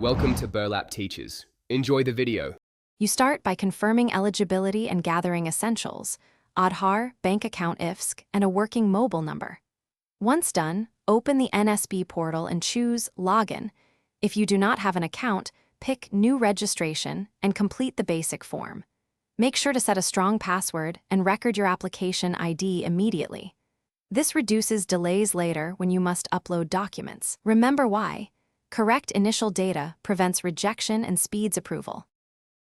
Welcome to Burlap Teachers. Enjoy the video. You start by confirming eligibility and gathering essentials: Aadhaar, bank account IFSC, and a working mobile number. Once done, open the NSB portal and choose Login. If you do not have an account, pick New Registration and complete the basic form. Make sure to set a strong password and record your application ID immediately. This reduces delays later when you must upload documents. Remember why. Correct initial data prevents rejection and speeds approval.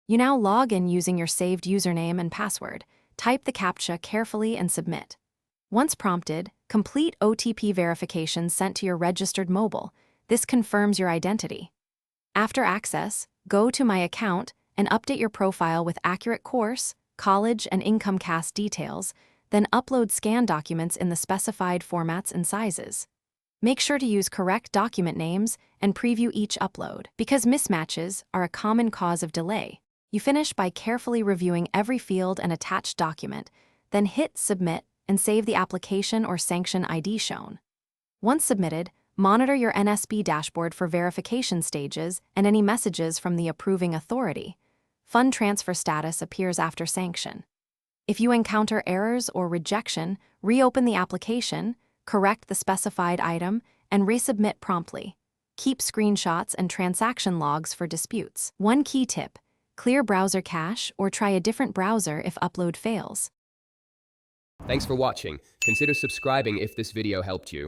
You now log in using your saved username and password. Type the CAPTCHA carefully and submit. Once prompted, complete OTP verification sent to your registered mobile. This confirms your identity. After access, go to My Account and update your profile with accurate course, college, and income cast details, then upload scanned documents in the specified formats and sizes. Make sure to use correct document names and preview each upload, because mismatches are a common cause of delay. You finish by carefully reviewing every field and attached document, then hit Submit and save the application or sanction ID shown. Once submitted, monitor your NSB dashboard for verification stages and any messages from the approving authority. Fund transfer status appears after sanction. If you encounter errors or rejection, reopen the application, correct the specified item, and resubmit promptly. Keep screenshots and transaction logs for disputes. One key tip: clear browser cache or try a different browser if upload fails. Thanks for watching. Consider subscribing if this video helped you.